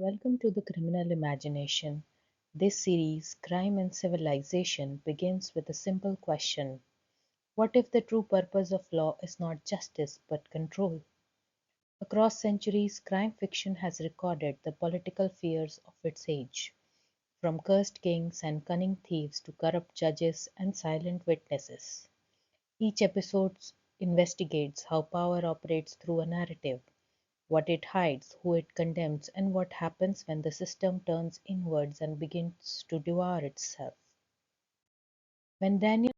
Welcome to the Criminal Imagination. This series, Crime and Civilization, begins with a simple question. What if the true purpose of law is not justice but control? Across centuries, crime fiction has recorded the political fears of its age, from cursed kings and cunning thieves to corrupt judges and silent witnesses. Each episode investigates how power operates through a narrative, what it hides, who it condemns, and what happens when the system turns inwards and begins to devour itself. When Daniel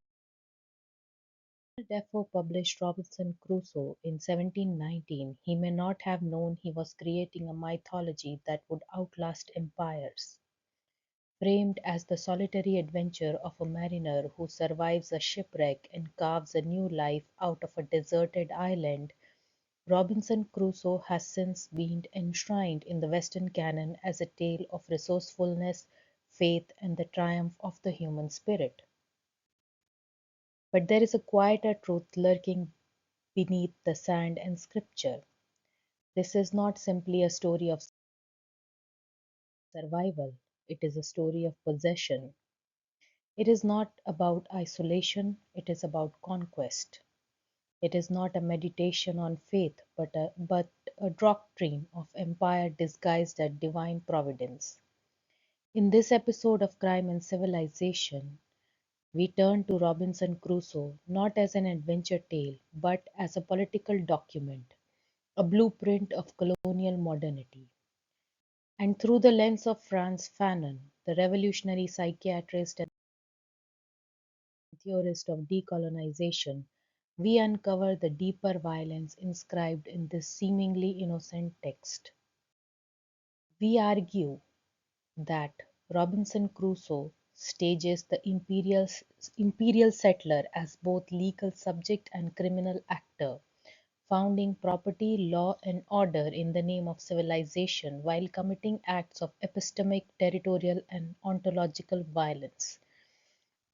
Defoe published Robinson Crusoe in 1719, he may not have known he was creating a mythology that would outlast empires. Framed as the solitary adventure of a mariner who survives a shipwreck and carves a new life out of a deserted island, Robinson Crusoe has since been enshrined in the Western canon as a tale of resourcefulness, faith, and the triumph of the human spirit. But there is a quieter truth lurking beneath the sand and scripture. This is not simply a story of survival, it is a story of possession. It is not about isolation, it is about conquest. It is not a meditation on faith, but a doctrine of empire disguised as divine providence. In this episode of Crime and Civilization, we turn to Robinson Crusoe not as an adventure tale, but as a political document, a blueprint of colonial modernity. And through the lens of Frantz Fanon, the revolutionary psychiatrist and theorist of decolonization, we uncover the deeper violence inscribed in this seemingly innocent text. We argue that Robinson Crusoe stages the imperial settler as both legal subject and criminal actor, founding property, law, and order in the name of civilization while committing acts of epistemic, territorial, and ontological violence.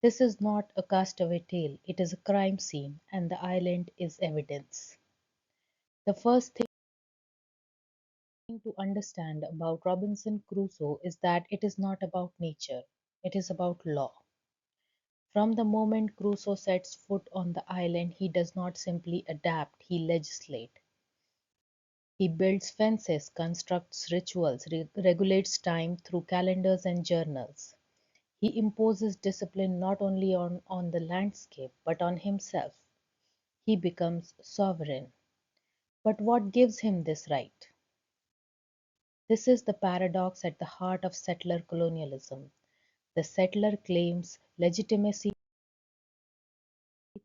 This is not a castaway tale, it is a crime scene, and the island is evidence. The first thing to understand about Robinson Crusoe is that it is not about nature, it is about law. From the moment Crusoe sets foot on the island, he does not simply adapt, he legislates. He builds fences, constructs rituals, regulates time through calendars and journals. He imposes discipline not only on the landscape but on himself. He becomes sovereign. But what gives him this right? This is the paradox at the heart of settler colonialism. The settler claims legitimacy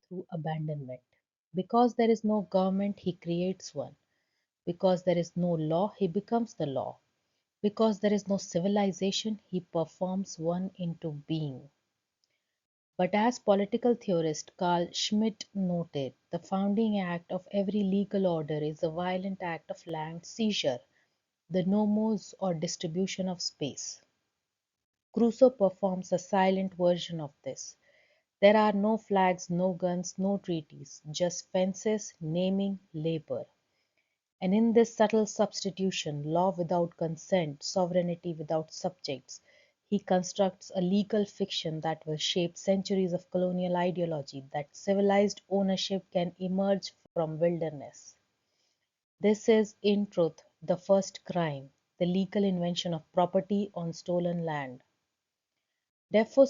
through abandonment. Because there is no government, he creates one. Because there is no law, he becomes the law. Because there is no civilization, he performs one into being. But as political theorist Carl Schmitt noted, the founding act of every legal order is a violent act of land seizure, the nomos or distribution of space. Crusoe performs a silent version of this. There are no flags, no guns, no treaties, just fences, naming, labor. And in this subtle substitution, law without consent, sovereignty without subjects, he constructs a legal fiction that will shape centuries of colonial ideology that civilized ownership can emerge from wilderness. This is, in truth, the first crime, the legal invention of property on stolen land. Defoe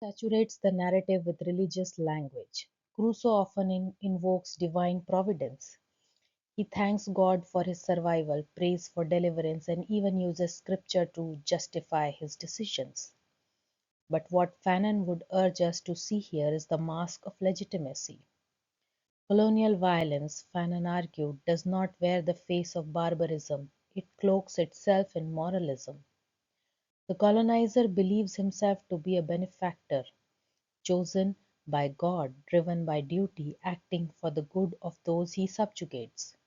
saturates the narrative with religious language. Crusoe often invokes divine providence. He thanks God for his survival, prays for deliverance, and even uses scripture to justify his decisions. But what Fanon would urge us to see here is the mask of legitimacy. Colonial violence, Fanon argued, does not wear the face of barbarism, it cloaks itself in moralism. The colonizer believes himself to be a benefactor, chosen by God, driven by duty, acting for the good of those he subjugates.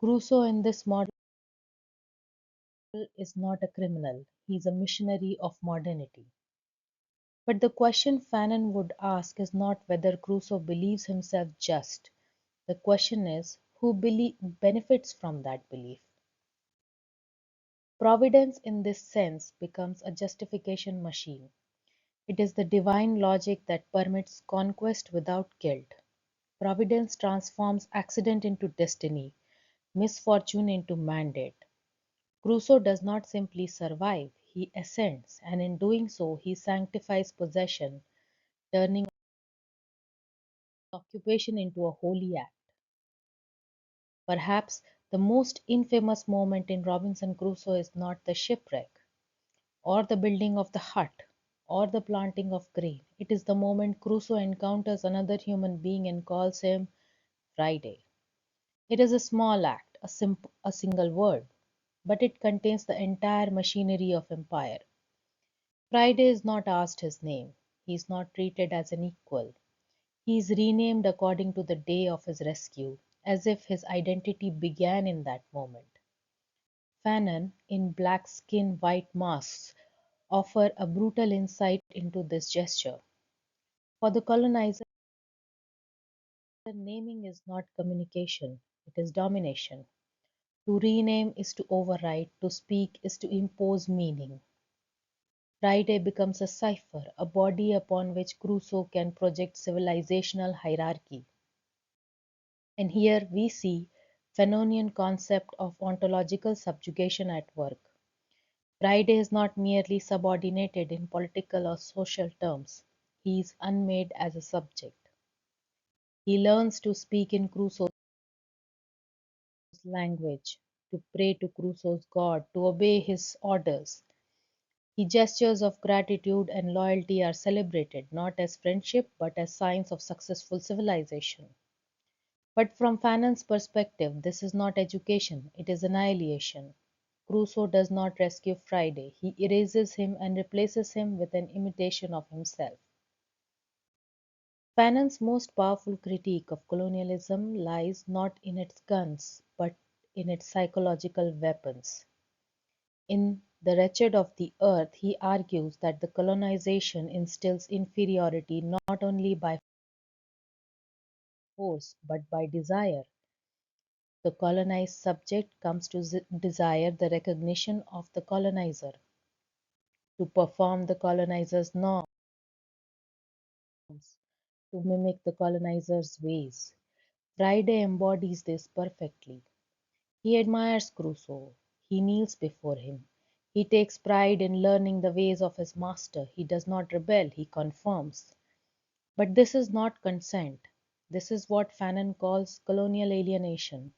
Crusoe in this model is not a criminal, he is a missionary of modernity. But the question Fanon would ask is not whether Crusoe believes himself just. The question is who benefits from that belief. Providence, in this sense, becomes a justification machine. It is the divine logic that permits conquest without guilt. Providence transforms accident into destiny, misfortune into mandate. Crusoe does not simply survive, he ascends, and in doing so, he sanctifies possession, turning occupation into a holy act. Perhaps the most infamous moment in Robinson Crusoe is not the shipwreck, or the building of the hut, or the planting of grain. It is the moment Crusoe encounters another human being and calls him Friday. It is a small act, a single word, but it contains the entire machinery of empire. Friday is not asked his name. He is not treated as an equal. He is renamed according to the day of his rescue, as if his identity began in that moment. Fanon, in black skin white masks, offer a brutal insight into this gesture. For the colonizer, naming is not communication, it is domination. To rename is to override, to speak is to impose meaning. Friday becomes a cipher, a body upon which Crusoe can project civilizational hierarchy. And here we see Fanonian concept of ontological subjugation at work. Friday is not merely subordinated in political or social terms. He is unmade as a subject. He learns to speak in Crusoe's language, to pray to Crusoe's God, to obey his orders. His gestures of gratitude and loyalty are celebrated not as friendship but as signs of successful civilization. But from Fanon's perspective, this is not education, it is annihilation. Crusoe does not rescue Friday, he erases him and replaces him with an imitation of himself. Fanon's most powerful critique of colonialism lies not in its guns, but in its psychological weapons. In The Wretched of the Earth, he argues that the colonization instills inferiority not only by force but by desire. The colonized subject comes to desire the recognition of the colonizer, to perform the colonizer's norms, to mimic the colonizer's ways. Friday embodies this perfectly. He admires Crusoe. He kneels before him. He takes pride in learning the ways of his master. He does not rebel, he conforms. But this is not consent. This is what Fanon calls colonial alienation,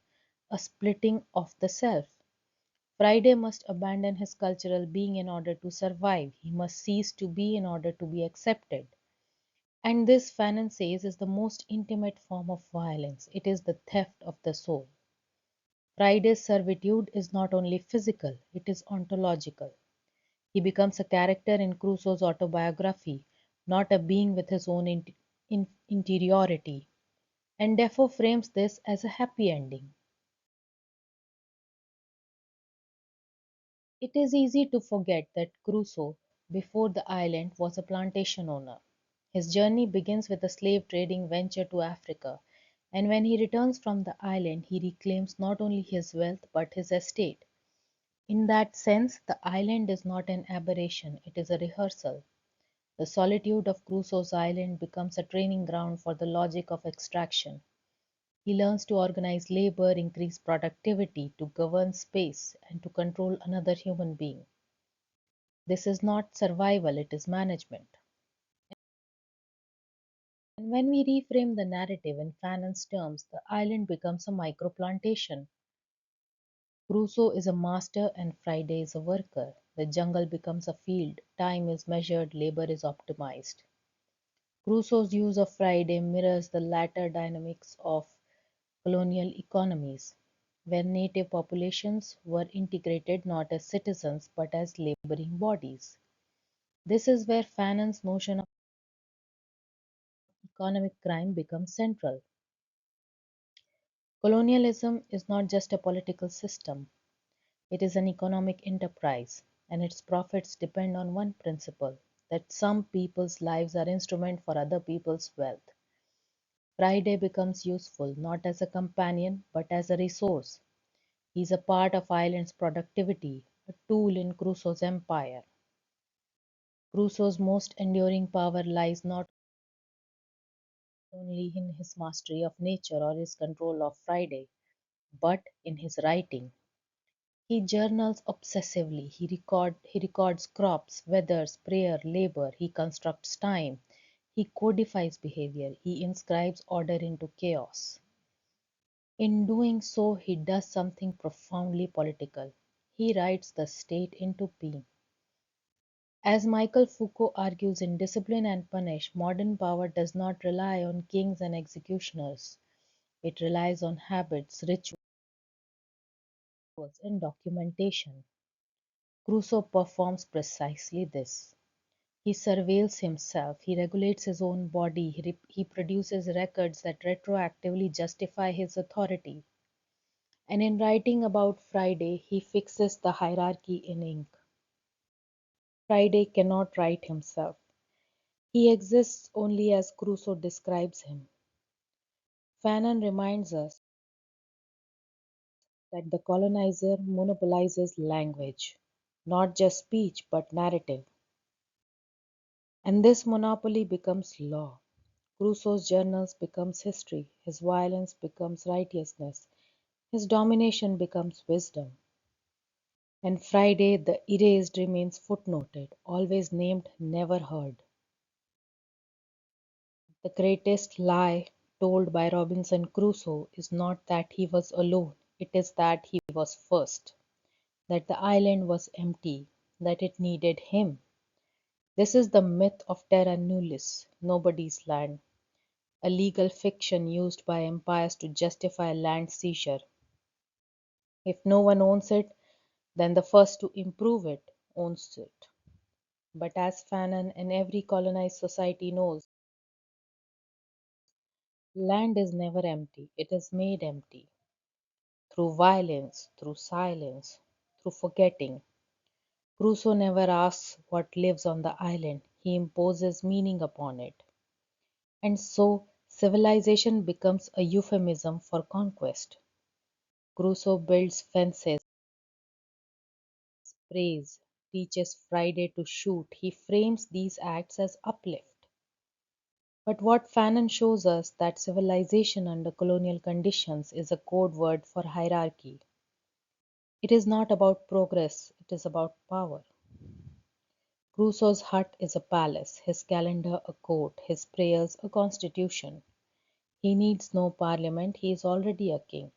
a splitting of the self. Friday must abandon his cultural being in order to survive. He must cease to be in order to be accepted. And this, Fanon says, is the most intimate form of violence. It is the theft of the soul. Friday's servitude is not only physical, it is ontological. He becomes a character in Crusoe's autobiography, not a being with his own interiority. And Defoe frames this as a happy ending. It is easy to forget that Crusoe, before the island, was a plantation owner. His journey begins with a slave trading venture to Africa, and when he returns from the island, he reclaims not only his wealth but his estate. In that sense, the island is not an aberration, it is a rehearsal. The solitude of Crusoe's island becomes a training ground for the logic of extraction. He learns to organize labor, increase productivity, to govern space, and to control another human being. This is not survival, it is management. And when we reframe the narrative in Fanon's terms, the island becomes a microplantation. Crusoe is a master and Friday is a worker. The jungle becomes a field, time is measured, labor is optimized. Crusoe's use of Friday mirrors the latter dynamics of colonial economies, where native populations were integrated not as citizens but as laboring bodies. This is where Fanon's notion of economic crime becomes central. Colonialism is not just a political system, it is an economic enterprise, and its profits depend on one principle, that some people's lives are instrument for other people's wealth. Friday becomes useful not as a companion but as a resource. He is a part of island's productivity, a tool in Crusoe's empire. Crusoe's most enduring power lies not only in his mastery of nature or his control of Friday, but in his writing. He journals obsessively. He records crops, weathers, prayer, labor. He constructs time. He codifies behavior. He inscribes order into chaos. In doing so, he does something profoundly political. He writes the state into being. As Michael Foucault argues in Discipline and Punish, modern power does not rely on kings and executioners. It relies on habits, rituals, and documentation. Crusoe performs precisely this. He surveils himself, he regulates his own body, he produces records that retroactively justify his authority. And in writing about Friday, he fixes the hierarchy in ink. Friday cannot write himself. He exists only as Crusoe describes him. Fanon reminds us that the colonizer monopolizes language, not just speech but narrative. And this monopoly becomes law. Crusoe's journals becomes history, his violence becomes righteousness, his domination becomes wisdom. And Friday the erased remains footnoted, always named, never heard. The greatest lie told by Robinson Crusoe is not that he was alone, it is that he was first, that the island was empty, that it needed him. This is the myth of terra nullius, nobody's land, a legal fiction used by empires to justify land seizure. If no one owns it, then the first to improve it owns it. But as Fanon and every colonized society knows, land is never empty, it is made empty through violence, through silence, through forgetting. Crusoe never asks what lives on the island, he imposes meaning upon it. And so civilization becomes a euphemism for conquest. Crusoe builds fences, prays, teaches Friday to shoot. He frames these acts as uplift. But what Fanon shows us that civilization under colonial conditions is a code word for hierarchy. It is not about progress, it is about power. Crusoe's hut is a palace, his calendar a court, his prayers a constitution. He needs no parliament, he is already a king.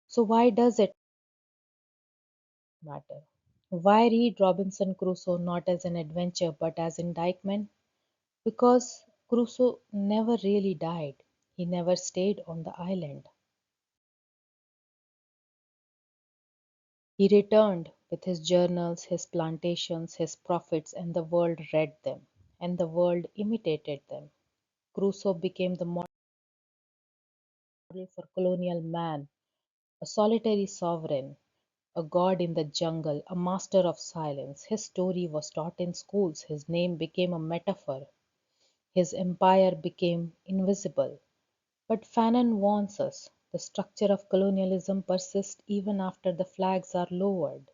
So why does it matter? Why read Robinson Crusoe not as an adventure but as indictment? Because Crusoe never really died. He never stayed on the island. He returned with his journals, his plantations, his profits, and the world read them, and the world imitated them. Crusoe became the model for colonial man, a solitary sovereign, a god in the jungle, a master of silence. His story was taught in schools, his name became a metaphor, his empire became invisible. But Fanon warns us the structure of colonialism persists even after the flags are lowered.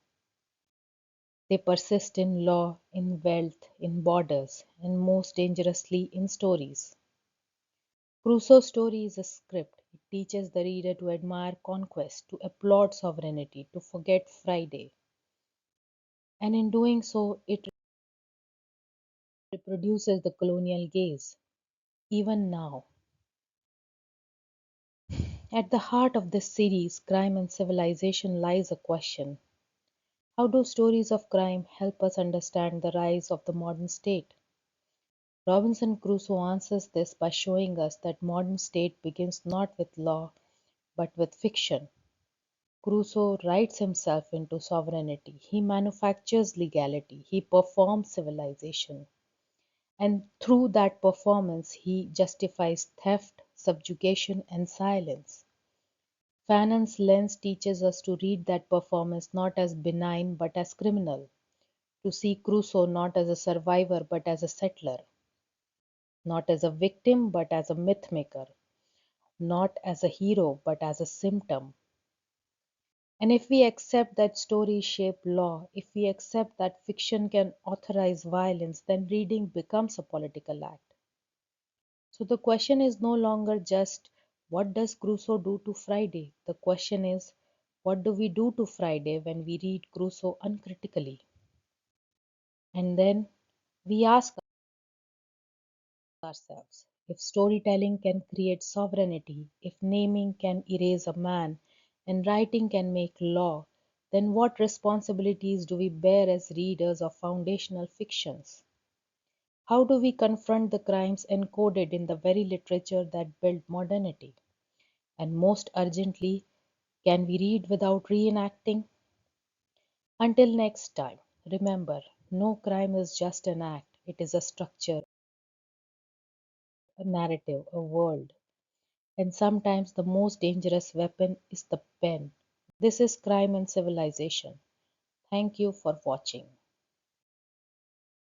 They persist in law, in wealth, in borders, and most dangerously in stories. Crusoe's story is a script. It teaches the reader to admire conquest, to applaud sovereignty, to forget Friday. And in doing so, it reproduces the colonial gaze. Even now, at the heart of this series, Crime and Civilization, lies a question. How do stories of crime help us understand the rise of the modern state? Robinson Crusoe answers this by showing us that modern state begins not with law but with fiction. Crusoe writes himself into sovereignty, he manufactures legality, he performs civilization, and through that performance he justifies theft, subjugation, and silence. Fanon's lens teaches us to read that performance not as benign but as criminal, to see Crusoe not as a survivor but as a settler, not as a victim but as a myth maker, not as a hero but as a symptom. And if we accept that stories shape law, if we accept that fiction can authorize violence, then reading becomes a political act. So the question is no longer just what does Crusoe do to Friday? The question is what do we do to Friday when we read Crusoe uncritically? And then we ask ourselves if storytelling can create sovereignty, if naming can erase a man, and writing can make law, then what responsibilities do we bear as readers of foundational fictions? How do we confront the crimes encoded in the very literature that built modernity? And most urgently, can we read without reenacting? Until next time, remember no crime is just an act, it is a structure, a narrative, a world. And sometimes the most dangerous weapon is the pen. This is Crime and Civilization. Thank you for watching.